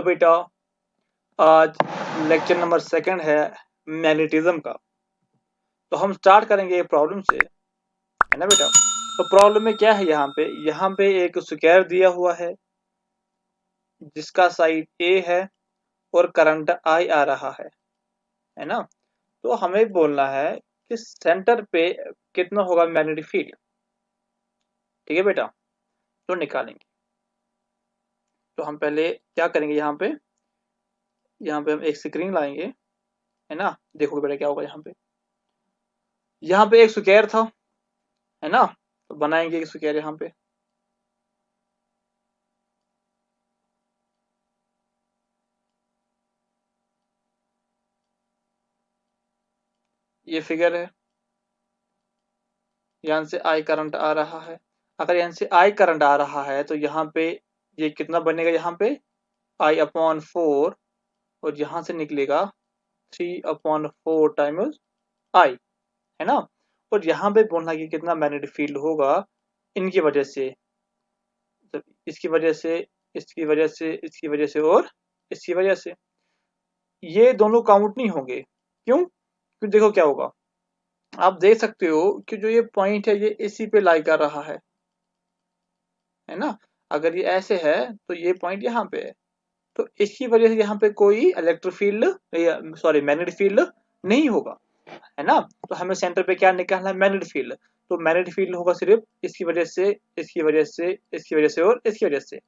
बेटा, आज lecture number 2 है मैग्नेटिज्म का। तो हम स्टार्ट करेंगे ये प्रॉब्लम से, है ना बेटा। तो प्रॉब्लम में क्या है, यहाँ पे एक स्क्वायर दिया हुआ है जिसका साइड ए है और करंट आई आ रहा है ना। तो हमें बोलना है कि सेंटर पे कितना होगा मैग्नेटिक फील्ड। ठीक है बेटा, तो निकालेंगे। तो हम पहले क्या करेंगे, यहाँ पे हम एक स्क्रीन लाएंगे, है ना। देखोगे बेटा क्या होगा, यहाँ पे एक स्क्वायर था, है ना। तो बनाएंगे एक स्क्वायर यहाँ पे। ये फिगर है, यहाँ से आई करंट आ रहा है। अगर यहाँ से आई करंट आ रहा है तो यहाँ पे ये कितना बनेगा, यहाँ पे I/4, और यहाँ से निकलेगा 3/4 टाइम्स आई, है ना। और यहाँ पे बोलना कि कितना मैग्नेटिक फील्ड होगा इनकी वजह से, तो इसकी वजह से, इसकी वजह से, इसकी वजह से और इसकी वजह से। ये दोनों काउंट नहीं होंगे, क्यों? क्योंकि देखो क्या होगा, आप देख सकते हो कि जो ये पॉइंट है ये इसी पे लाई कर रहा है ना। अगर ये ऐसे है तो ये पॉइंट यहाँ पे है, तो इसकी वजह से यहाँ पे कोई electric field, sorry magnetic field नहीं होगा, है ना। तो हमें सेंटर पे क्या निकालना है, मैग्नेटिक फील्ड। तो मैग्नेटिक फील्ड होगा सिर्फ इसकी वजह से, इसकी वजह से, इसकी वजह से और इसकी वजह से।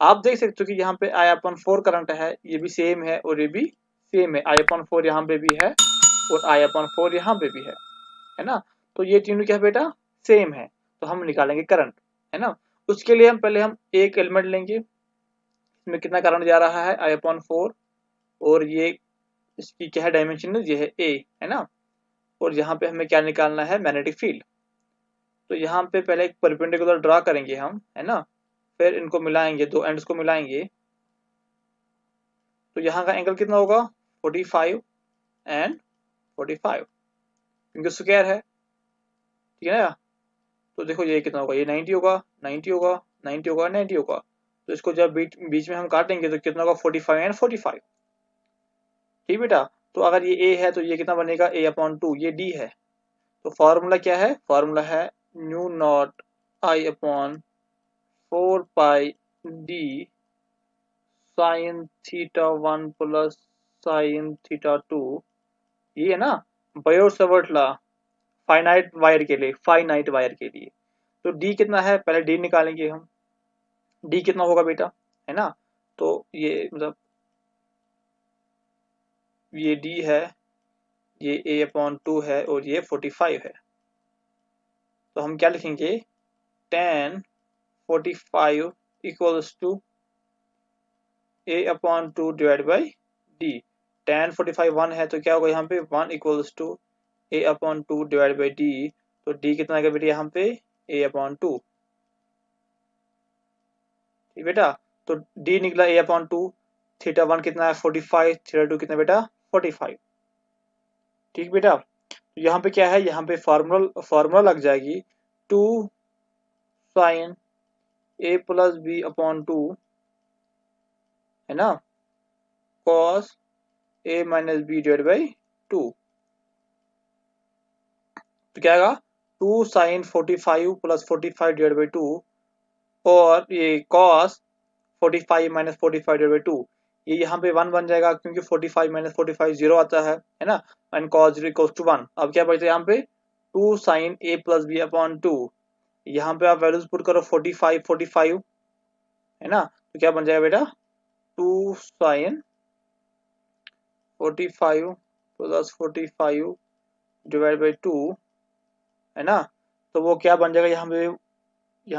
आप देख सकते हो कि यहाँ पे I/4 करंट है, ये भी सेम है और ये भी सेम है। I/4 यहाँ पे भी है और I/4 यहाँ पे भी है ना। तो ये तीनों क्या है बेटा, सेम है। तो हम निकालेंगे करंट, है ना। उसके लिए हम एक एलिमेंट लेंगे, इसमें कितना करंट जा रहा है I/4, और ये इसकी क्या है डायमेंशन, ये है ए, है ना। और यहाँ पे हमें क्या निकालना है, मैग्नेटिक फील्ड। तो यहाँ पे पहले एक परपेंडिकुलर ड्रा करेंगे हम, है ना। फिर इनको मिलाएंगे, दो एंड्स को मिलाएंगे। तो यहाँ का एंगल कितना होगा, 45 एंड 45, क्योंकि स्क्वायर है, ठीक है ना। तो देखो ये कितना होगा, ये 90 होगा, 90 होगा, 90 होगा, 90 होगा। तो इसको जब बीच में हम काटेंगे तो कितना होगा, 45 एंड 45। ठीक बेटा। तो अगर ये ए है तो ये कितना बनेगा, A/2। ये डी है, तो फॉर्मूला क्या है, फॉर्मूला है न्यू नॉट I/4 पाई D sine theta 1 plus sine theta 2। ये है ना बायोट-सावर्ट लॉ, फाइनाइट वायर के लिए। तो डी कितना है, पहले डी निकालेंगे हम। डी कितना होगा बेटा, है ना। तो ये मतलब ये डी है, ये A/2 है और ये 45 है। तो हम क्या लिखेंगे, tan 45 equals to A/2 divide by D. tan 45 1 है तो क्या होगा, यहाँ पे 1 equals to A/2 divide by D. तो डी कितना आएगा बेटा, यहाँ पे A/2। ठीक बेटा। तो डी निकला A/2, थीटा 1 कितना है 45, थीटा 2 कितना बेटा 45। ठीक बेटा। तो यहाँ पे क्या है, यहाँ पे फार्मूला लग जाएगी 2 साइन A+B/2, है ना, cos A-B डिवाइड बाई 2। तो क्या आएगा, 2 साइन 45 प्लस 45 डिवाइड बाई 2, और ये cos 45 माइनस 45 डिवाइड बाई 2। ये यहाँ पे 1 बन जाएगा क्योंकि 45 माइनस 45 0 आता है ना। And cos 0 equals to 1। अब क्या बचता है यहाँ पे, 2 साइन A+B/2। यहाँ पे आप वैल्यूज पुट करो 45 45, है ना। तो क्या बन जाएगा बेटा, 2 साइन 45 प्लस 45 डिवाइड बाई 2, है ना। तो वो क्या बन जाएगा, यहाँ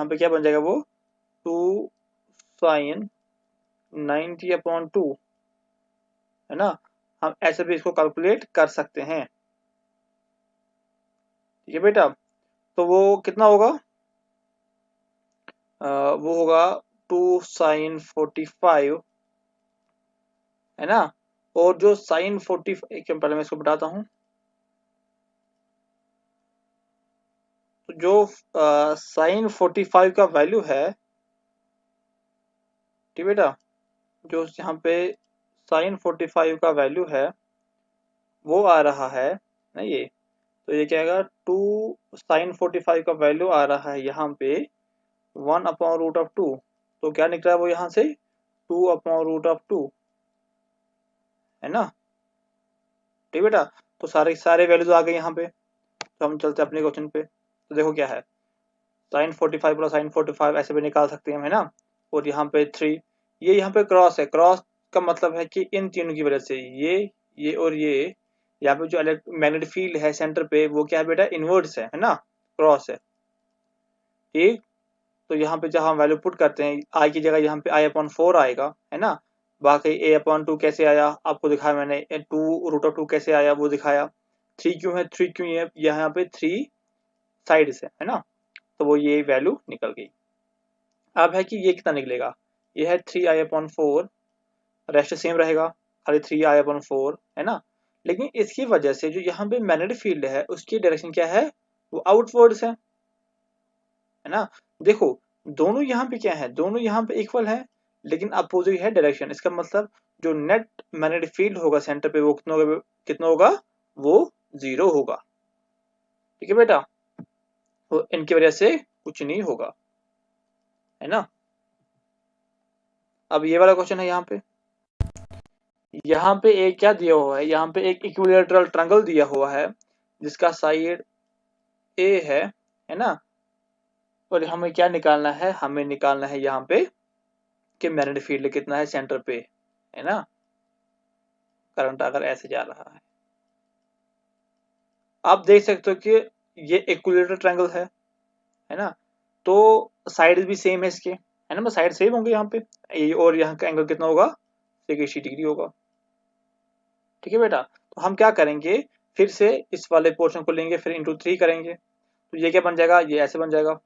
पे क्या बन जाएगा, वो 2 साइन 90/2, है ना। हम ऐसे भी इसको कैलकुलेट कर सकते हैं। ठीक है बेटा। तो वो कितना होगा, वो होगा 2 साइन 45, है ना। और जो साइन 45, पहले मैं इसको बताता हूँ। तो जो साइन 45 का वैल्यू है, ठीक बेटा, जो यहाँ पे sin 45 का वैल्यू है वो आ रहा है ना, ये तो ये क्या आएगा, 2 sin 45 का वैल्यू आ रहा है यहाँ पे 1/√2। तो क्या निकला है वो यहाँ से 2/√2, है ना। ठीक बेटा, तो सारे सारे वैल्यूज आ गए यहाँ पे। तो हम चलते हैं अपने क्वेश्चन पे। तो देखो क्या है, sin 45 प्लस sin 45 ऐसे भी निकाल सकते हैं हम, है ना। और यहाँ पे 3, ये यहाँ पे क्रॉस है। क्रॉस का मतलब है कि इन तीनों की वजह से ये और ये यहाँ पे जो मैग्नेटिक फील्ड है सेंटर पे वो क्या है बेटा, इनवर्स है ना, क्रॉस है। ठीक, तो यहाँ पे जब हम वैल्यू पुट करते हैं आई की जगह यहाँ पे i/4 आएगा, है ना। बाकी a/2 कैसे आया आपको दिखाया मैंने, 2√2 कैसे आया वो दिखाया। 3 क्यों है, 3 क्यों है, यहाँ पे 3 साइड्स है ना, तो वो ये वैल्यू निकल गई। अब है कि ये कितना निकलेगा, ये है 3i/4, रेस्ट सेम रहेगा, खाली 3i/4 है ना। लेकिन इसकी वजह से जो यहाँ पे मैग्नेटिक फील्ड है उसकी डायरेक्शन क्या है, वो आउटवर्ड्स है ना। देखो दोनों यहाँ पे क्या है, दोनों यहाँ पे इक्वल है लेकिन अपोजिट है डायरेक्शन। इसका मतलब जो नेट मैग्नेटिक फील्ड होगा सेंटर पे वो कितना होगा, वो 0 होगा। ठीक है बेटा, तो इनकी वजह से कुछ नहीं होगा, है ना। अब ये वाला क्वेश्चन है, यहाँ पे एक क्या दिया हुआ है, यहाँ पे एक इक्विलैटरल ट्रायंगल दिया हुआ है जिसका साइड ए है ना। और हमें क्या निकालना है, हमें निकालना है यहाँ पे कि मैग्नेटिक फील्ड कितना है सेंटर पे, है ना। करंट अगर ऐसे जा रहा है, आप देख सकते हो कि ये इक्विलैटरल ट्रायंगल है ना। तो साइड भी सेम है इसके, है ना, साइड सेम होंगे यहाँ पे। ये और यहाँ का एंगल कितना होगा, 360 डिग्री होगा। ठीक है बेटा, तो हम क्या करेंगे, फिर से इस वाले पोर्शन को लेंगे, फिर इंटू 3 करेंगे, तो ये क्या बन जाएगा, ये ऐसे बन जाएगा,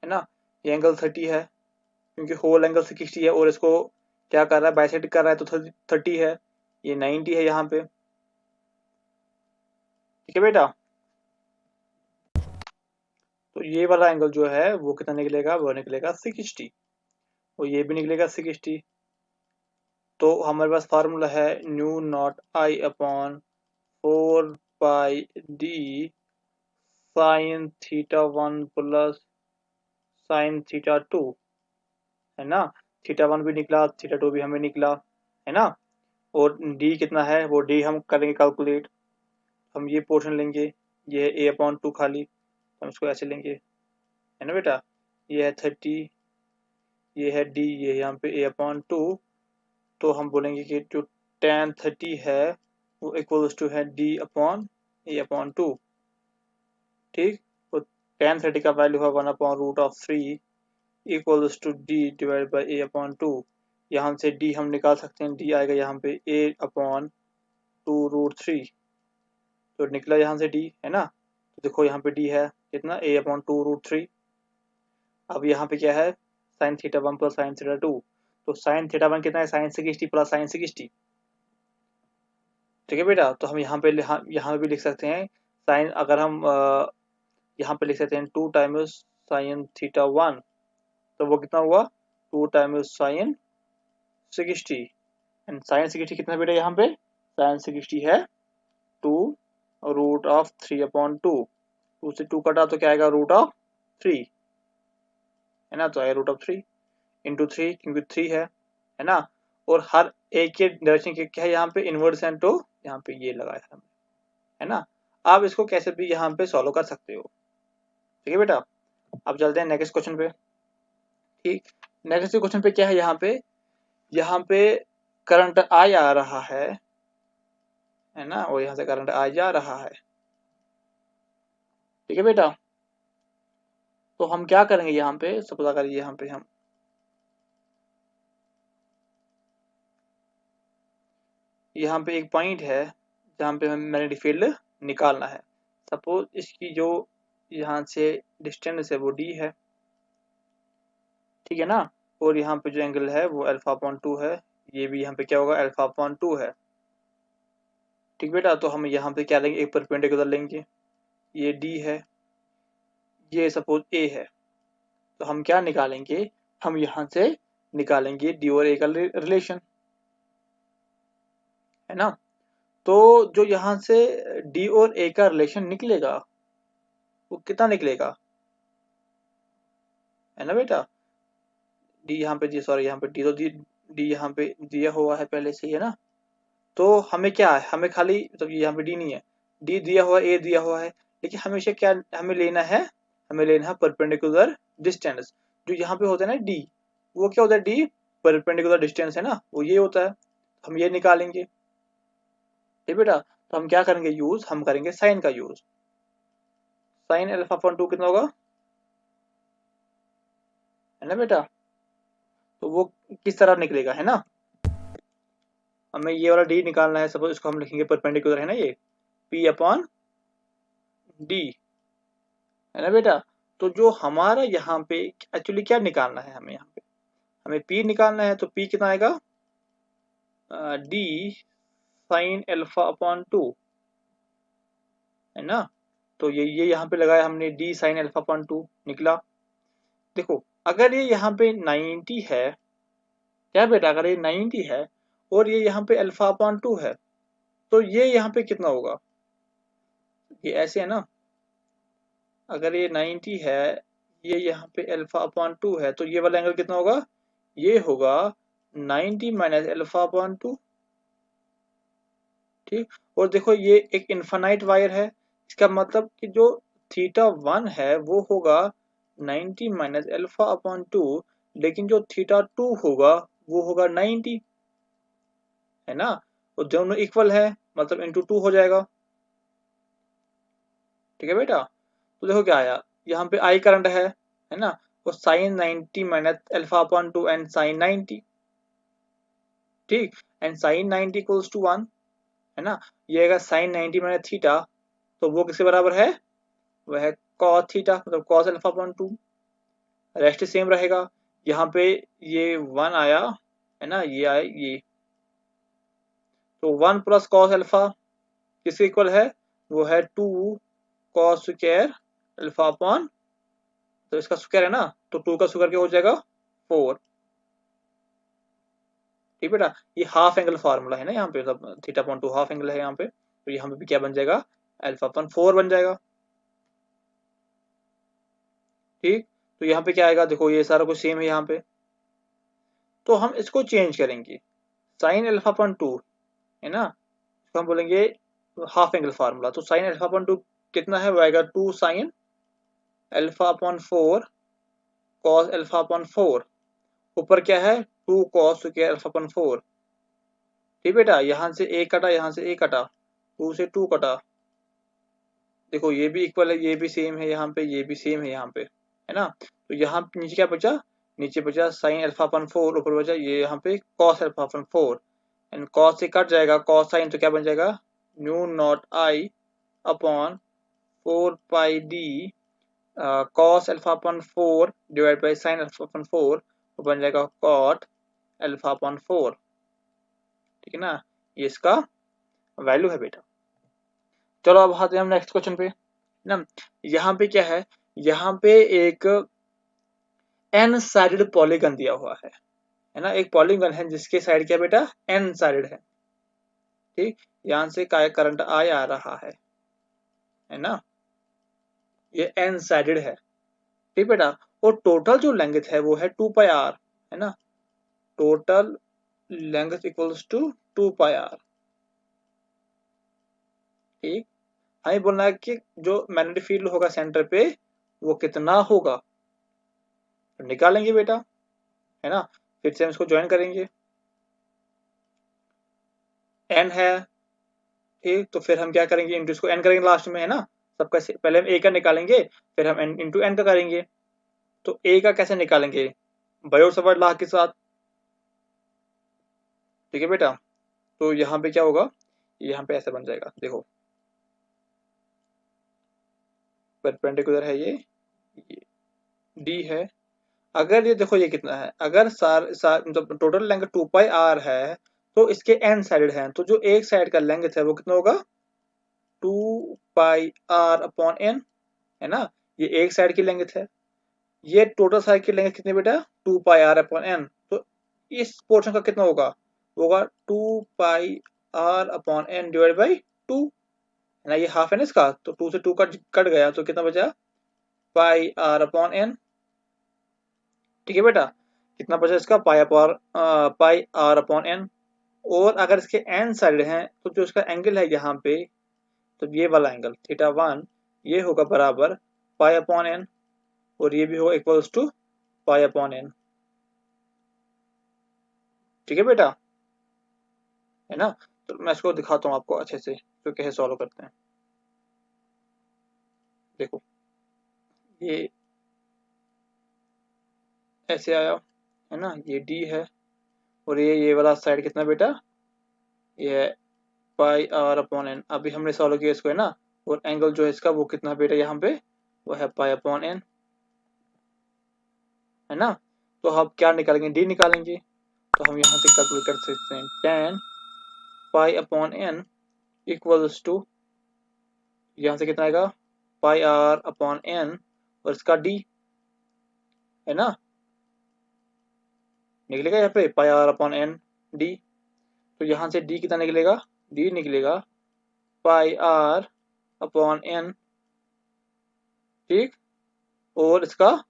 है ना। ये एंगल 30 है क्योंकि होल एंगल 60 है और इसको क्या कर रहा है, बाइसेक्ट कर रहा है, तो 30 है। ये 90 है यहाँ पे। ठीक है बेटा, तो ये वाला एंगल जो है वो कितना निकलेगा, वो निकलेगा 60, और ये भी निकलेगा 60। तो हमारे पास फार्मूला है न्यू नॉट I/4 पाई d sine theta 1 plus sine theta 2, है ना। थीटा 1 भी निकला, थीटा 2 भी हमें निकला, है ना। और d कितना है वो d हम करेंगे कैलकुलेट। हम ये पोर्शन लेंगे, ये है a/2 खाली, हम इसको ऐसे लेंगे, है ना बेटा। ये है 30, ये है d, ये यहाँ पे a/2। तो हम बोलेंगे कि जो tan 30 है वो इक्वल्स टू है d/a/2। ठीक, तो tan 30 का वैल्यू है 1/√3 equals to d divide by a/2। यहाँ से d हम निकाल सकते हैं, d आएगा यहाँ पे a/2√3। तो निकला यहाँ से d, है ना। तो देखो यहाँ पे d है कितना, a/2√3। अब यहाँ पे क्या है, sine theta 1 plus sine theta 2। तो साइन थीटा 1 कितना है, साइन 60 प्लस साइन 60। ठीक है बेटा, तो हम यहाँ पे भी लिख सकते हैं साइन, अगर हम यहाँ पे लिख सकते हैं 2 टाइम्स साइन थीटा 1, तो वो कितना हुआ 2 टाइम्स साइन 60। एंड साइन 60 कितना बेटा, यहाँ पे साइन 60 है 2√3/2। 2 से 2 कटा तो क्या आएगा, √3, है ना। तो आएगा √3 इंटू 3, क्योंकि 3 है ना। और हर एक के डायरेक्शन क्या है यहाँ पे, इनवर्स है, तो यहाँ पे ये लगाया है ना। आप इसको कैसे भी यहाँ पे सॉल्व कर सकते हो। ठीक है बेटा, अब चलते हैं नेक्स्ट क्वेश्चन पे। ठीक, नेक्स्ट क्वेश्चन पे क्या है, यहाँ पे करंट आई आ रहा है ना, और यहाँ से करंट आई जा रहा है। ठीक है बेटा, तो हम क्या करेंगे, यहाँ पे सपोज अगर यहाँ पे हम यहाँ पे एक पॉइंट है जहाँ पे हमें मैग्नेटिक फील्ड निकालना है। सपोज इसकी जो यहाँ से डिस्टेंस है वो d है, ठीक है ना। और यहाँ पे जो एंगल है वो α/2 है, ये भी यहाँ पे क्या होगा, α/2 है। ठीक बेटा, तो हम यहाँ पे क्या लेंगे, एक परपेंडिकुलर लेंगे, ये d है, ये सपोज a है। तो हम क्या निकालेंगे, हम यहाँ से निकालेंगे डी और ए का रिलेशन, है ना। तो जो यहाँ से डी और ए का रिलेशन निकलेगा वो कितना निकलेगा, है ना बेटा। डी यहाँ पे जी सॉरी यहाँ पे डी तो डी यहाँ पे दिया हुआ है पहले से ही, है ना। तो हमें क्या है, हमें खाली मतलब यहाँ पे डी नहीं है, डी दिया हुआ ए दिया हुआ है, लेकिन हमेशा क्या हमें लेना है, हमें लेना है परपेंडिकुलर डिस्टेंस। जो यहाँ पे होता है ना डी, वो क्या होता है, डी परपेंडिकुलर डिस्टेंस है ना, वो ये होता है। हम ये निकालेंगे, ठीक बेटा। तो हम क्या करेंगे यूज, हम करेंगे साइन का यूज। साइन अल्फा अपॉन 2 कितना होगा, है ना बेटा। तो वो किस तरह निकलेगा, है ना। हमें ये वाला डी निकालना है, सपोज इसको हम लिखेंगे परपेंडिकुलर, है ना, ये पी अपॉन डी, है ना बेटा। तो जो हमारा यहाँ पे एक्चुअली क्या निकालना है, हमें यहाँ पे हमें पी निकालना है। तो पी कितना आएगा, डी साइन अल्फा अपॉन 2, है ना। तो ये यहाँ पे लगाया हमने डी साइन अल्फा अपॉन 2 निकला। देखो अगर ये यहाँ पे 90 है, क्या बेटा, अगर ये 90 है और ये यहाँ पे अल्फा अपॉन 2 है, तो ये यहाँ पे कितना होगा, ये ऐसे है ना। अगर ये 90 है, ये यहाँ पे अल्फा अपॉन 2 है, तो ये वाला एंगल कितना होगा, ये होगा 90 माइनस अल्फा अपॉन 2, ठीक। और देखो ये एक इनफाइनाइट वायर है, इसका मतलब कि जो थीटा 1 है वो होगा 90 माइनस अल्फा अपॉन 2, लेकिन जो थीटा 2 होगा वो होगा 90, है ना। तो दोनों इक्वल है, मतलब इंटू 2 हो जाएगा, ठीक है बेटा। तो देखो क्या आया, यहाँ पे आई करंट है ना। तो sine 90 minus alpha upon 2 and sine 90, ठीक। एंड साइन 90 इक्वल्स टू 1, है ना। ये अगर साइन 90 माइनस थीटा, तो वो किसके बराबर है, वह है कॉस थीटा, मतलब cos alpha upon 2। Rest same रहेगा, यहाँ पे ये 1 आया, है ना, ये आया ये। तो 1 प्लस कॉस अल्फा किसके इक्वल है, वो है 2 कॉस स्क्वायर अल्फा अपॉन, तो इसका स्क्वायर है ना, तो 2 का स्क्वायर क्या हो जाएगा 4, ठीक बेटा। ये हाफ एंगल फार्मूला है ना, यहाँ पे सब थीटा अपॉन 2 हाफ एंगल है यहाँ पे, तो यहाँ पे भी क्या बन जाएगा, अल्फा अपॉन 4 बन जाएगा, ठीक। तो यहाँ पे क्या आएगा, देखो ये सारा कुछ सेम है यहाँ पे। तो हम इसको चेंज करेंगे, साइन अल्फा अपॉन 2, है ना, इसको हम बोलेंगे हाफ एंगल फार्मूला। तो साइन अल्फा अपॉन 2 कितना है, वो आएगा 2 sine alpha upon 4 cos alpha upon 4, ऊपर क्या है 2 कॉस स्क्वायर अल्फा अपॉन 4, ठीक बेटा। यहाँ से एक कटा, यहाँ से एक कटा, 2 से 2 कटा, देखो ये भी इक्वल है, ये भी सेम है यहाँ पे, ये भी सेम है यहाँ पे, है ना। तो यहाँ नीचे क्या बचा, नीचे बचा साइन अल्फा अपन 4, ऊपर बचा ये यहाँ पे cos alpha upon 4, and cos से कट जाएगा कॉस साइन, तो क्या बन जाएगा mu naught I upon 4 pi D cos alpha upon 4 divide by sine alpha upon 4, तो बन जाएगा कॉट अल्फा अपन 4, ठीक है ना। ये इसका वैल्यू है बेटा। चलो अब आते हैं हम नेक्स्ट क्वेश्चन पे ना। यहाँ पे क्या है, यहाँ पे एक एन साइडेड पॉलीगन दिया हुआ है ना। एक पॉलीगन है जिसके साइड क्या बेटा एन साइडेड है, ठीक। यहाँ से क्या करंट आई आ रहा है ना, ये एन साइडेड है, ठीक बेटा। और टोटल जो लेंथ है वो है 2 पाई आर, है ना। Total length equals to 2 pi R, ठीक। हमें बोलना है कि जो मैग्नेटिक फील्ड होगा सेंटर पे वो कितना होगा, तो निकालेंगे बेटा, है ना। फिर से हम इसको ज्वाइन करेंगे, एन है, ठीक। तो फिर हम क्या करेंगे, इंटू इसको एन करेंगे लास्ट में, है ना। सबका पहले हम ए का निकालेंगे, फिर हम एन इंटू एन का करेंगे। तो ए का कैसे निकालेंगे, बायोट सवार्ट लॉ के साथ, ठीक है बेटा। तो यहाँ पे क्या होगा, यहाँ पे ऐसे बन जाएगा, देखो परपेंडिकुलर है ये डी है। अगर ये देखो ये कितना है, अगर मतलब टोटल लेंथ 2 पाई आर है, तो इसके एन साइड है, तो जो एक साइड का लेंथ है वो कितना होगा 2 पाई आर अपॉन एन, है ना। ये एक साइड की लेंथ है। ये टोटल साइड की लेंगे कितनी बेटा 2πr/n। तो इस पोर्शन का कितना होगा, होगा 2πr/n डिवाइड बाई 2 है ना, ये हाफ है ना इसका, तो 2 से 2 कट गया तो कितना बचा πr/n। ठीक है बेटा, कितना बचा इसका πr/n। और अगर इसके एन साइड है तो जो इसका एंगल है यहाँ पे, तो ये वाला एंगल θ1 ये होगा बराबर π/n, और ये भी होगा इक्वल्स टू π/n। ठीक है बेटा, है ना। तो मैं इसको दिखाता हूँ आपको अच्छे से तो कैसे सॉल्व करते हैं। देखो ये ऐसे आया है ना, ये डी है, और ये वाला साइड कितना बेटा, ये है πr/n। अभी हमने सॉल्व किया इसको है ना, और एंगल जो है इसका वो कितना बेटा यहाँ पे, वो है π/n, है ना। तो हम क्या निकालेंगे, डी निकालेंगे। तो हम यहाँ से कैलकुलेट कर सकते हैं tan π/n इक्वल्स टू, यहाँ से कितना आएगा πr/n, और इसका डी है ना, निकलेगा यहाँ पे πr/n डी। तो यहाँ से डी कितना निकलेगा, डी निकलेगा πr/n। ठीक, और इसका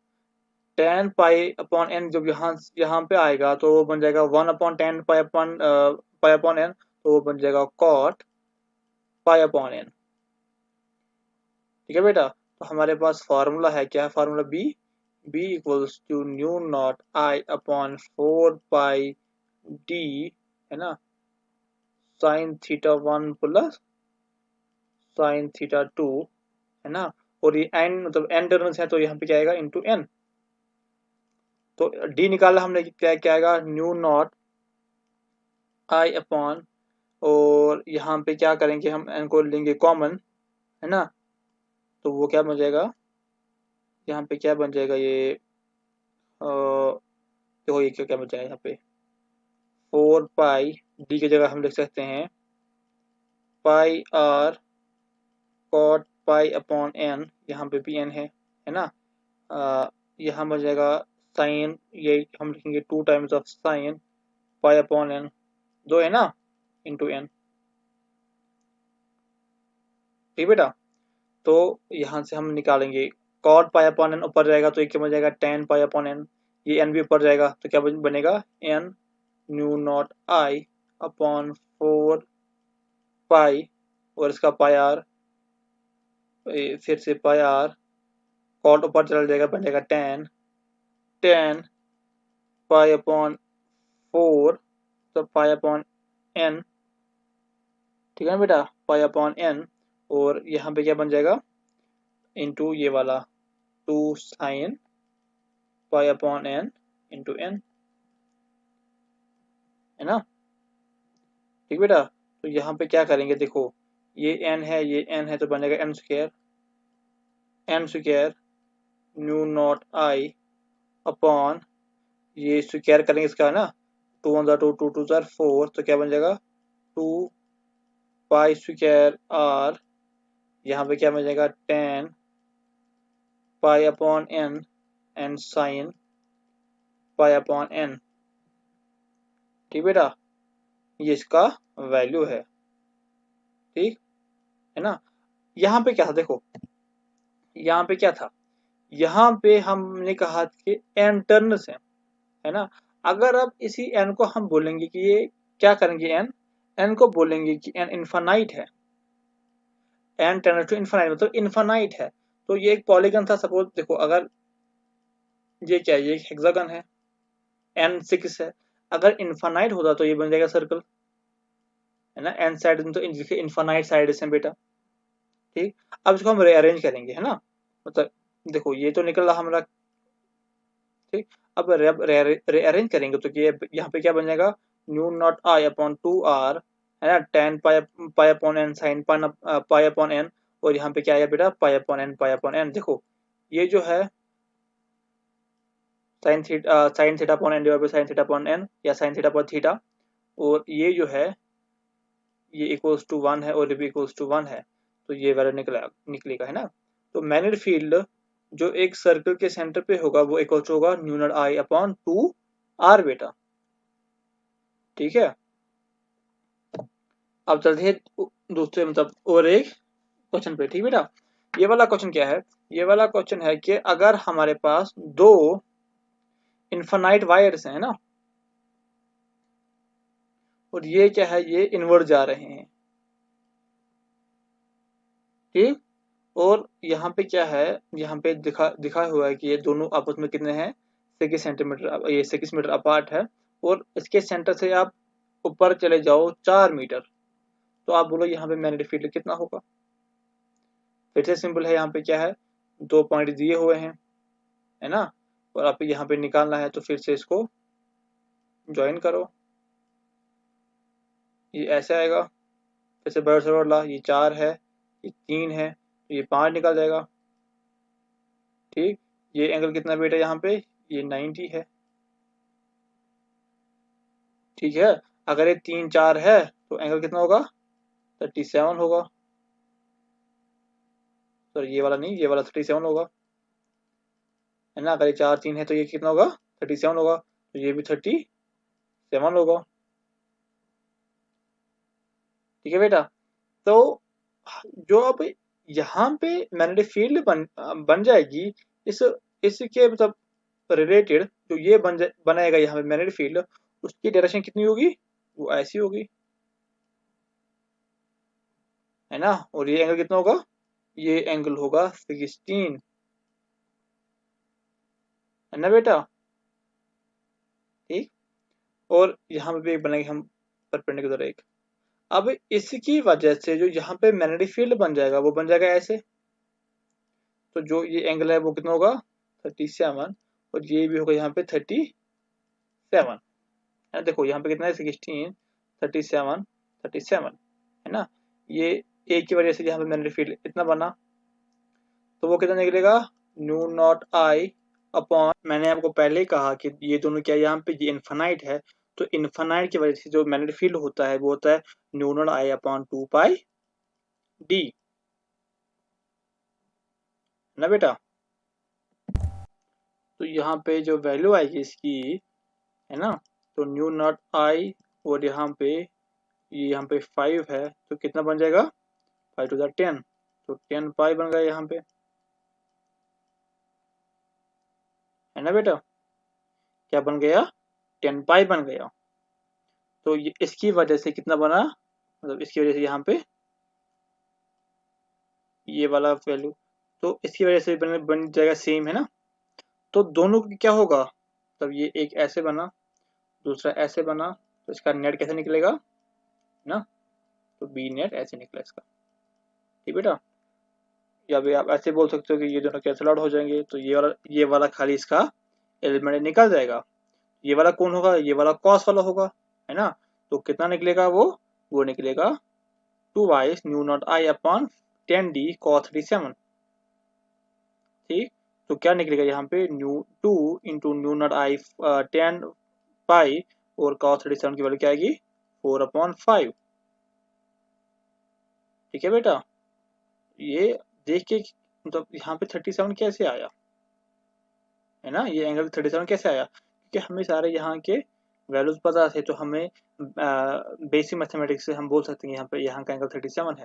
tan π/n जब यहाँ पे आएगा तो वो बन जाएगा 1/tan π/n, तो वो बन जाएगा cot π/n। ठीक है बेटा, तो हमारे पास फार्मूला है, क्या है formula, b equals to mu naught I/4 d है ना, sin θ1 प्लस sin θ2 है ना, और ये n मतलब n टर्म्स है तो यहाँ पे क्या आएगा इंटू n। तो d निकाला हमने, क्या आएगा न्यू नॉट I/, और यहाँ पे क्या करेंगे हम n को लेंगे कॉमन है ना, तो वो क्या बन जाएगा, यहाँ पे क्या बन जाएगा ये देखो ये क्या बन जाएगा यहाँ पे 4 डी की जगह हम लिख सकते हैं πr cot π/n, यहाँ पे भी n है ना, यहाँ बन जाएगा साइन, ये हम लिखेंगे 2 टाइम्स ऑफ साइन π/n, दो है ना इंटू n। ठीक बेटा, तो यहाँ से हम निकालेंगे cot π/n ऊपर जाएगा तो ये क्या बन जाएगा tan π/n, ये n भी ऊपर जाएगा तो क्या बनेगा n न्यू नॉट I/4 पाई, और इसका पाई आर, फिर से पाई आर, कॉट ऊपर चला जाएगा बन जाएगा टेन पाई अपॉन 4, तो पाई अपॉन n। ठीक है ना बेटा, पाई अपॉन n, और यहाँ पे क्या बन जाएगा इंटू ये वाला 2 sine pi upon n into n, है ना। ठीक बेटा, तो यहाँ पे क्या करेंगे, देखो ये n है ये n है तो बनेगा n square new not I upon, ये स्क्वायर करेंगे इसका ना, 2 1 2 2 2 4, तो क्या बन जाएगा 2 पाई स्क्वायर r, यहाँ पे क्या बन जाएगा 10 pi upon n and sine pi upon n। ठीक बेटा, ये इसका वैल्यू है। ठीक है ना, यहाँ पे क्या था देखो, यहाँ पे क्या था, यहाँ पे हमने कहा कि n टर्न्स है ना। अगर अब इसी n को हम बोलेंगे कि ये क्या करेंगे, n को बोलेंगे कि n इन्फानाइट है, n टेंड्स टू इन्फानाइट मतलब इन्फानाइट है। तो ये एक पॉलीगन था, सपोज देखो अगर ये क्या है, ये एक हेक्सागन है, n 6 है, अगर इन्फानाइट होता तो ये बन जाएगा सर्कल, है ना, n साइड तो इन्फानाइट साइड है बेटा। ठीक, अब इसको हम रीअरेंज करेंगे है ना, मतलब देखो ये तो निकल रहा हमारा। ठीक, अब रीअरेंज करेंगे तो ये यहाँ पे क्या बन जाएगा mu not I upon 2r है ना, ten pi upon n sine pi upon n, और यहाँ पे क्या आया बेटा पाई अपॉन n। देखो ये जो है sine theta upon n divide by sine theta upon n, या साइन थीटा अपॉन थीटा, और ये जो है ये इक्वल्स टू 1 है और ये भी इक्वल्स टू 1 है, तो ये वैल्यू निकलेगा है ना। तो मैग्नेटिक फील्ड जो एक सर्कल के सेंटर पे होगा वो इक्वल टू होगा mu naught I upon 2r बेटा। ठीक है, अब चलते हैं दूसरे मतलब और एक क्वेश्चन पे। ठीक बेटा, ये वाला क्वेश्चन क्या है? ये वाला क्वेश्चन है कि अगर हमारे पास दो इनफाइनाइट वायर्स हैं ना, और ये क्या है, ये इनवर्ट जा रहे हैं। ठीक, और यहाँ पे क्या है, यहाँ पे दिखा हुआ है कि ये दोनों आपस में कितने हैं, 6 सेंटीमीटर, ये 6 मीटर अपार्ट है। और इसके सेंटर से आप ऊपर चले जाओ 4 मीटर, तो आप बोलो यहाँ पे मैग्नेटिक फील्ड कितना होगा? फिर से सिंपल है, यहाँ पे क्या है, 2 पॉइंट दिए हुए हैं, है ना, और आप यहाँ पे निकालना है, तो फिर से इसको ज्वाइन करो, ये ऐसे आएगा। फिर से बड़ा से बड़ा, ये 4 है, ये 3 है, तो ये 5 निकल जाएगा। ठीक, ये एंगल कितना बेटा यहाँ पे, ये 90 है। ठीक है, अगर ये 3 4 है तो एंगल कितना होगा, 37 होगा। तो ये वाला नहीं, ये वाला 37 होगा, है ना। अगर ये 4 3 है तो ये कितना होगा, 37 होगा, तो ये भी 37 होगा। ठीक है बेटा, तो जो अब यहाँ पे मैग्नेटिक फील्ड बन जाएगी, इस इसके मतलब रिलेटेड जो ये बनाएगा यहाँ पे मैग्नेटिक फील्ड, उसकी डायरेक्शन कितनी होगी, वो ऐसी होगी, है ना। और ये एंगल कितना होगा, ये एंगल होगा 16, है ना बेटा। ठीक, और यहाँ पे भी एक बनाएंगे हम परपेंडिकुलर एक। अब इसकी वजह से जो यहाँ पे मैग्नेटिक फील्ड बन जाएगा वो बन जाएगा ऐसे। तो जो ये एंगल है वो कितना होगा, 37, और ये भी होगा यहाँ पे 37, है। देखो यहाँ पे कितना है, 16 37 37, है ना। ये एक की वजह से यहाँ पे मैग्नेटिक फील्ड इतना बना, तो वो कितना निकलेगा, न्यू नॉट आई अपॉन, मैंने आपको पहले ही कहा कि ये दोनों क्या, यहाँ पे ये इन्फानाइट है, तो इन्फानाइट की वजह से जो मैग्नेटिक फील्ड होता है वो होता है new naught I upon 2 pi D, ना बेटा। तो यहाँ पे जो वैल्यू आएगी इसकी, है ना, तो न्यू नॉट आई, और यहाँ पे ये यहाँ पे 5 है, तो कितना बन जाएगा, 5 to the 10, तो 10 पाई बन गया यहाँ पे, है ना बेटा। क्या बन गया, 10 पाई बन गया। तो ये इसकी वजह से कितना बना, मतलब इसकी वजह से यहाँ पे ये वाला वैल्यू, तो इसकी वजह से बन जाएगा सेम, है ना। तो दोनों की क्या होगा, तब ये एक ऐसे बना, दूसरा ऐसे बना, तो इसका नेट कैसे निकलेगा ना, तो बी नेट ऐसे निकला इसका। ठीक बेटा, या भी आप ऐसे बोल सकते हो कि ये दोनों कैंसिल आउट हो जाएंगे, तो ये वाला खाली इसका एलिमेंट निकल जाएगा। ये वाला कौन होगा, ये वाला कॉस वाला होगा, है ना। तो कितना निकलेगा वो निकलेगा 2y new naught I upon 10d cos 37। ठीक, तो क्या निकलेगा यहाँ पे, न्यू 2 इंटू न्यू नॉट आई 10 पाई, और cos 37 की वैल्यू क्या आएगी, 4/5। ठीक है बेटा, ये देख के मतलब यहाँ पे 37 कैसे आया, है ना, ये एंगल 37 कैसे आया, क्योंकि हमें सारे यहाँ के वैल्यूज पता थे, तो हमें बेसिक मैथमेटिक्स से हम बोल सकते हैं यहाँ पे यहाँ का एंगल 37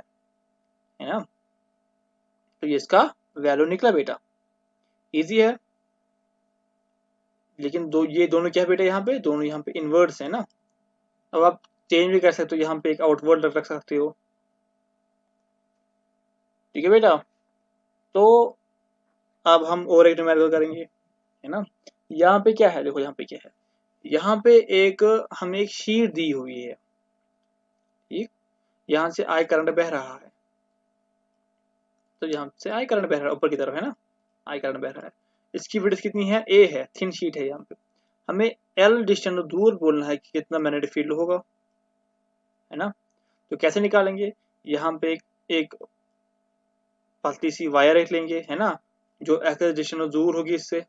है ना। तो ये इसका वैल्यू निकला बेटा, इजी है। लेकिन ये दोनों क्या है बेटा, दोनों यहाँ पे इनवर्ड्स है ना। अब आप चेंज भी कर सकते हो, यहाँ पे एक आउटवर्ड रख सकते हो। ठीक है बेटा, तो अब हम और एक न्यूमेरिकल करेंगे, है ना। यहाँ पे क्या है, देखो यहाँ पे क्या है, यहाँ पे हमें एक शीट दी हुई है। ठीक, यहाँ से आई करंट बह रहा है, तो यहाँ से आई करंट बह रहा है ऊपर की तरफ, है ना, आई करंट बह रहा है। इसकी विड्थ कितनी है, ए है, थिन शीट है। यहाँ पे हमें एल डिस्टेंस दूर बोलना है कि कितना मैग्नेटिक फील्ड होगा, है ना। तो कैसे निकालेंगे, यहाँ पे एक पतली सी वायर एक लेंगे, है ना, जो एक्स डिस्टेंस दूर होगी इससे,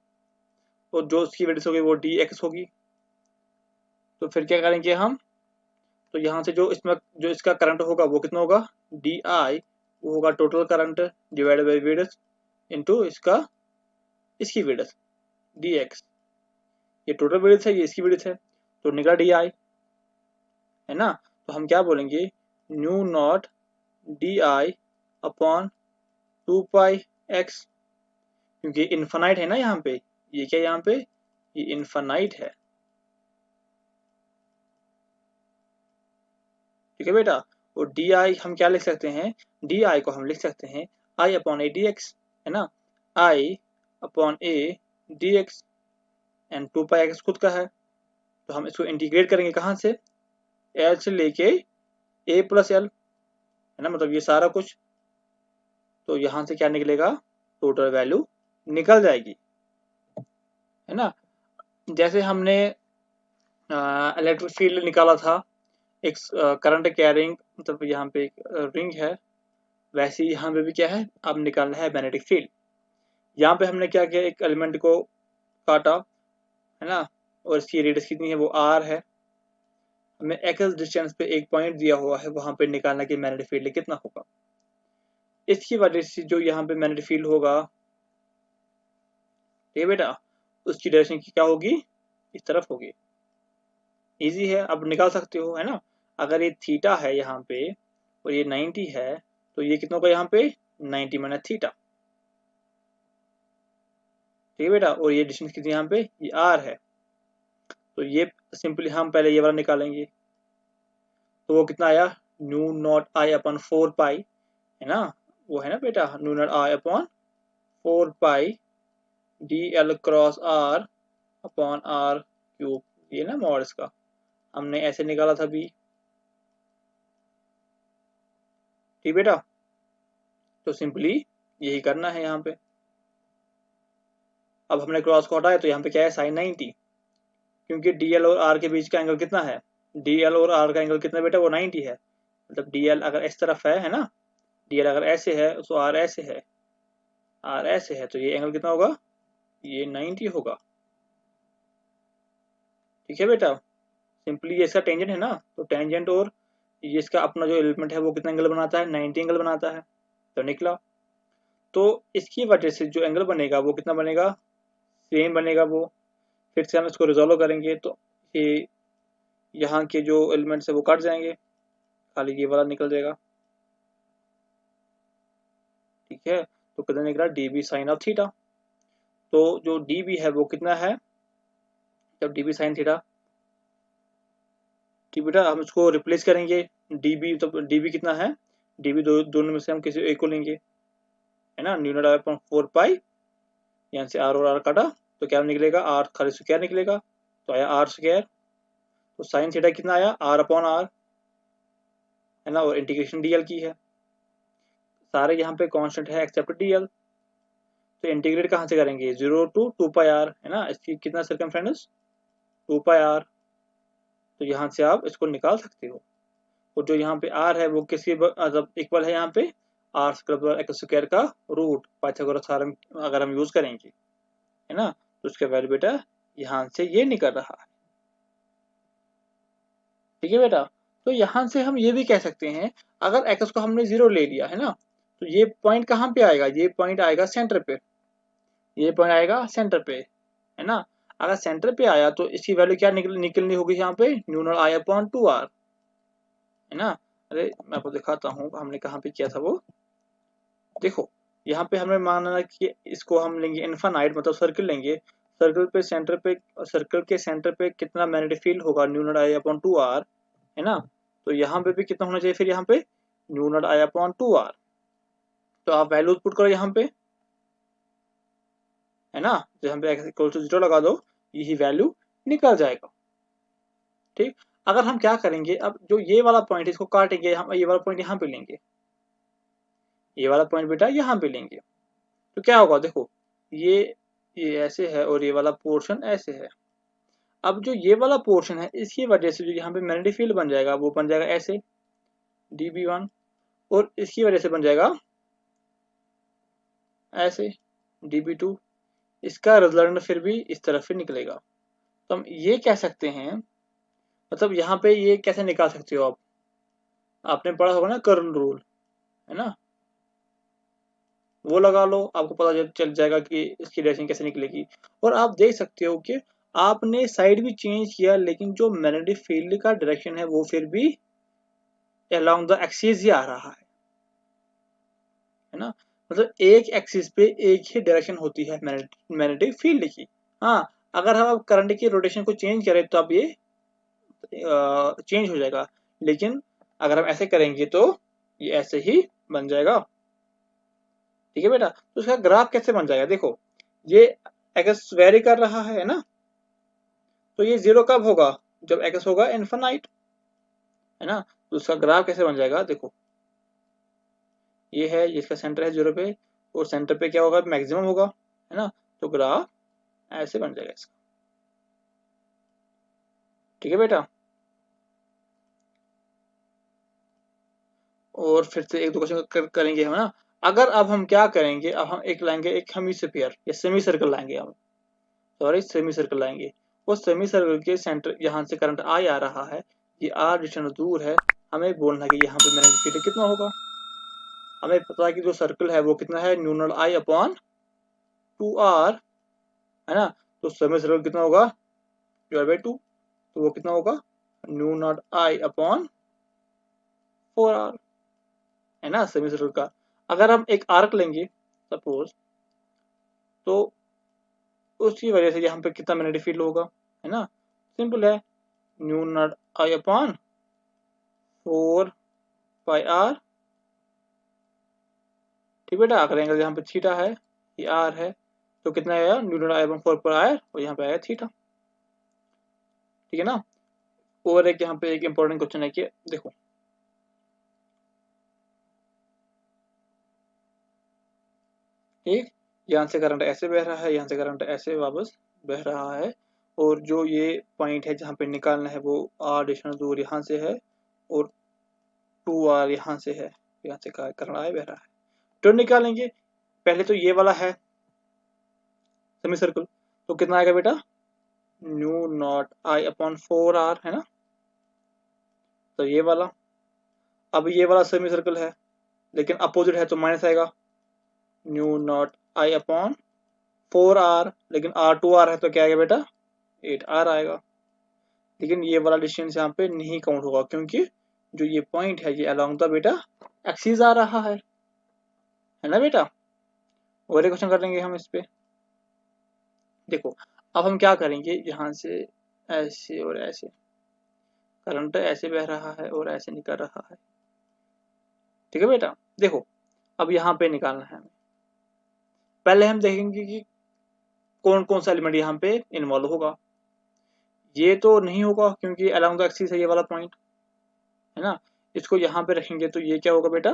और जो उसकी विड्थ होगी वो डी एक्स होगी। तो फिर क्या करेंगे हम, तो यहाँ से जो इसका करंट होगा वो कितना होगा, डी आई, वो होगा total current divided by width into इसका इसकी विड्थ dx, ये टोटल विड्थ है, ये इसकी विड्थ है, तो निकला di, है ना। तो हम क्या बोलेंगे, new not di upon 2πx, क्योंकि इन्फानाइट है ना यहाँ पे, ये क्या यहाँ पे, ये इन्फानाइट है, ठीक है बेटा। और डी आई हम क्या लिख सकते हैं, डी आई को हम लिख सकते हैं I upon A D X, है ना, I upon A D X, and 2πx खुद का है, तो हम इसको इंटीग्रेट करेंगे कहाँ से, एल से लेके ए प्लस एल, है ना, मतलब ये सारा कुछ, तो यहाँ से क्या निकलेगा, टोटल वैल्यू निकल जाएगी, है ना। जैसे हमने इलेक्ट्रिक फील्ड निकाला था, एक करंट कैरिंग, मतलब यहाँ पे एक रिंग है, वैसे ही यहाँ पे भी क्या है, अब निकालना है मैग्नेटिक फील्ड। यहाँ पे हमने क्या किया, एक एलिमेंट को काटा, है ना, और इसकी रेडियस कितनी है, वो आर है, हमें एक्स डिस्टेंस पे एक पॉइंट दिया हुआ है, वहां पे निकालना कि मैग्नेटिक फील्ड कितना होगा। इसकी वजह से जो यहाँ पे मैग्नेटिक फील्ड होगा, ठीक है बेटा, उसकी डायरेक्शन की क्या होगी, इस तरफ होगी। इजी है, अब निकाल सकते हो, है ना। अगर ये थीटा है यहाँ पे और ये 90 है, तो ये कितना होगा यहाँ पे, 90 माइनस थीटा, ठीक है बेटा। और ये डिस्टेंस कितनी यहाँ पे, ये आर है, तो ये सिंपली हम पहले ये वाला निकालेंगे, तो वो कितना आया, mu naught I upon 4 pi, है ना, वो है ना बेटा, mu naught I upon 4 pi D L cross R upon R cube, ये ना मॉड इसका हमने ऐसे निकाला था भी, ठीक बेटा। तो सिंपली यही करना है यहाँ पे। अब हमने क्रॉस को हटाया, तो यहाँ पे क्या है, साइन 90, क्योंकि डीएल और आर के बीच का एंगल कितना है, डीएल और आर का एंगल कितना बेटा, वो 90 है, मतलब डीएल अगर इस तरफ है ना, डीएल अगर ऐसे है तो आर ऐसे है, आर ऐसे है, तो ये एंगल कितना होगा, ये 90 होगा, ठीक है बेटा। सिंपली ये इसका टेंजेंट है ना, तो टेंजेंट और ये इसका अपना जो एलिमेंट है वो कितना एंगल बनाता है, 90 एंगल बनाता है, तो निकला। तो इसकी वजह से जो एंगल बनेगा वो कितना बनेगा, सेम बनेगा वो। फिर से हम इसको रिजोल्व करेंगे, तो ये यहाँ के जो एलिमेंट्स है वो कट जाएंगे, खाली ये वाला निकल जाएगा, ठीक है। तो कितना निकला, D B sine of theta. तो जो डी बी है वो कितना है, जब डी बी साइन थीटा, ठीक बेटा, हम इसको रिप्लेस करेंगे, डी बी, तो डी बी कितना है, डी बी दोनों में से हम किसी एक को लेंगे, है ना, न्यू नॉट अपॉन 4 पाई, यहाँ से आर और आर काटा, तो क्या निकलेगा, आर खाली स्क्वायर निकलेगा, तो आया आर स्क्वायर, तो साइन थीटा कितना आया, आर अपॉन आर, है ना, और इंटीग्रेशन डीएल की है, सारे यहाँ पे कांस्टेंट है एक्सेप्ट डीएल, तो इंटीग्रेट कहाँ से करेंगे, 0 टू 2 पाई आर, है ना, इसकी कितना सर्कमफ्रेंस, 2 पाई आर, तो यहाँ से आप इसको निकाल सकते हो। और जो यहाँ पे आर है वो किसके मतलब इक्वल है, यहाँ पे आर स्क्वायर एक्स स्क्वायर का रूट, पाइथागोरस थ्योरम अगर हम यूज करेंगे, है ना, तो उसका वैल्यू बेटा यहाँ से ये निकल रहा है, ठीक है बेटा। तो यहाँ से हम ये भी कह सकते हैं, अगर एक्स को हमने 0 ले लिया है ना, तो ये पॉइंट कहाँ पे आएगा, ये पॉइंट आएगा सेंटर पे, ये पॉइंट आएगा सेंटर पे, है ना। अगर सेंटर पे आया तो इसकी वैल्यू क्या निकलनी होगी यहाँ पे, mu naught I upon 2 R, है ना। अरे मैं आपको दिखाता हूँ हमने कहाँ पे किया था वो, देखो यहाँ पे हमने माना कि इसको हम लेंगे इनफाइनाइट, मतलब सर्किल लेंगे, सर्कल पे सेंटर पे, सर्कल के सेंटर पे कितना मैग्नेटिक फील्ड होगा, mu naught I upon 2 R, है ना। तो यहाँ पे भी कितना होना चाहिए, फिर यहाँ पे mu naught I upon 2 R, तो आप वैल्यू पुट करो यहाँ पे, है ना, तो यहाँ पे x इक्वल टू 0 लगा दो, यही वैल्यू निकल जाएगा, ठीक। अगर हम क्या करेंगे, अब जो ये वाला पॉइंट इसको काटेंगे, हम ये वाला पॉइंट यहाँ पे लेंगे, ये वाला पॉइंट बेटा यहाँ पे लेंगे, तो क्या होगा, देखो ये ऐसे है और ये वाला पोर्शन ऐसे है। अब जो ये वाला पोर्शन है, इसकी वजह से जो यहाँ पे मैग्नेटिक फील्ड बन जाएगा वो बन जाएगा ऐसे dB1, और इसकी वजह से बन जाएगा ऐसे dB2, इसका रिजल्ट फिर भी इस तरफ से निकलेगा। तो हम ये कह सकते हैं, मतलब यहाँ पे ये कैसे निकाल सकते हो आप, आपने पढ़ा होगा ना कर्ल रूल, है ना, वो लगा लो, आपको पता चल जाएगा कि इसकी डायरेक्शन कैसे निकलेगी। और आप देख सकते हो कि आपने साइड भी चेंज किया लेकिन जो मैग्नेटिक फील्ड का डायरेक्शन है वो फिर भी अलोंग द एक्सिस ही आ रहा है ना। मतलब एक एक्सिस पे एक ही डायरेक्शन होती है मैग्नेटिक फील्ड की। हाँ, अगर हम अब करंट की रोटेशन को चेंज करें तो अब ये चेंज हो जाएगा, लेकिन अगर हम ऐसे करेंगे तो ये ऐसे ही बन जाएगा। ठीक है बेटा, तो इसका ग्राफ कैसे बन जाएगा, देखो ये एक्स वेरी कर रहा है ना, तो ये जीरो कब होगा, जब एक्स होगा इनफाइनाइट, है ना। तो उसका ग्राफ कैसे बन जाएगा, देखो ये है, इसका सेंटर है जीरो पे, और सेंटर पे क्या होगा, मैक्सिमम होगा, है ना। तो ग्राफ ऐसे बन जाएगा इसका। ठीक है बेटा, और फिर से एक दो क्वेश्चन करेंगे हम ना। अगर अब हम क्या करेंगे, अब हम एक लाएंगे, एक हेमिस्फीयर या सेमी सर्कल लाएंगे हम, सॉरी सेमी सर्कल लाएंगे। वो सेमी सर्कल के सेंटर, यहाँ से करंट आई आ रहा है, ये आर डिस्टेंस दूर है, हमें बोलना है कि यहाँ पे मैग्नेटिक फील्ड कितना होगा। हमें पता है कि जो सर्कल है वो कितना है, new naught I upon 2r, है ना। तो सेमी सर्कल कितना होगा, डिवाइड बाई 2, तो वो कितना होगा, mu naught I upon 4r, है ना सेमी सर्कल का। अगर हम एक आर्क लेंगे सपोज, तो उसकी वजह से यहाँ पे कितना मैग्नेटिक फील्ड होगा, है ना। सिंपल है, new naught I upon 4 pi r। ठीक बेटा, अगर एंगल यहाँ पे थीटा है, ये r है, तो कितना आएगा, new naught I upon 4 pi r, और यहाँ पे आएगा थीटा। ठीक है ना। और एक यहाँ पे एक इंपॉर्टेंट क्वेश्चन है कि देखो, ठीक, यहाँ से करंट ऐसे बह रहा है, यहाँ से करंट ऐसे वापस बह रहा है, और जो ये पॉइंट है जहाँ पे निकालना है वो r डिस्टेंस दूर यहाँ से है, और 2r यहाँ से है, यहाँ से करंट आए बह रहा है। तो निकालेंगे, पहले तो ये वाला है सेमी सर्कल, तो कितना आएगा बेटा, mu naught I upon 4r, है ना। तो ये वाला, अब ये वाला सेमी सर्कल है लेकिन अपोजिट है तो माइनस आएगा, new naught I upon 4r, लेकिन r2r है तो क्या आएगा बेटा, 8r आएगा। लेकिन ये वाला डिस्टेंस यहाँ पे नहीं काउंट होगा, क्योंकि जो ये पॉइंट है ये अलोंग द बेटा एक्सिस आ रहा है ना बेटा। और एक क्वेश्चन करेंगे हम इस पे, देखो अब हम क्या करेंगे, यहाँ से ऐसे और ऐसे करंट ऐसे बह रहा है और ऐसे निकल रहा है। ठीक है बेटा, देखो अब यहाँ पे निकालना है हमें। पहले हम देखेंगे कि कौन कौन सा एलिमेंट यहाँ पे इन्वॉल्व होगा। ये तो नहीं होगा क्योंकि अलोंग द एक्सिस है ये वाला पॉइंट, है ना। इसको यहाँ पे रखेंगे तो ये क्या होगा बेटा,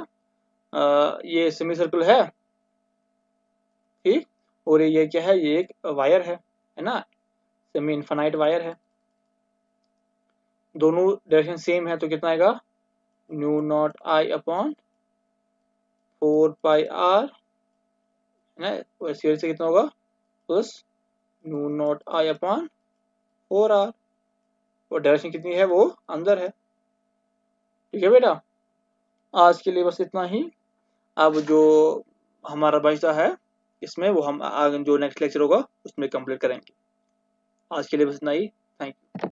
ये सेमी सर्कल है, ठीक, और ये क्या है, ये एक वायर है ना, सेमी इनफाइनाइट वायर है, दोनों डायरेक्शन सेम है, तो कितना आएगा, new naught I upon 4 pi r, है ना। और इस वजह से कितना होगा, plus new naught I upon 4r, और डायरेक्शन कितनी है, वो अंदर है। ठीक है बेटा, आज के लिए बस इतना ही। अब जो हमारा बचता है इसमें वो हम आगे जो नेक्स्ट लेक्चर होगा उसमें कंप्लीट करेंगे। आज के लिए बस इतना ही, थैंक यू।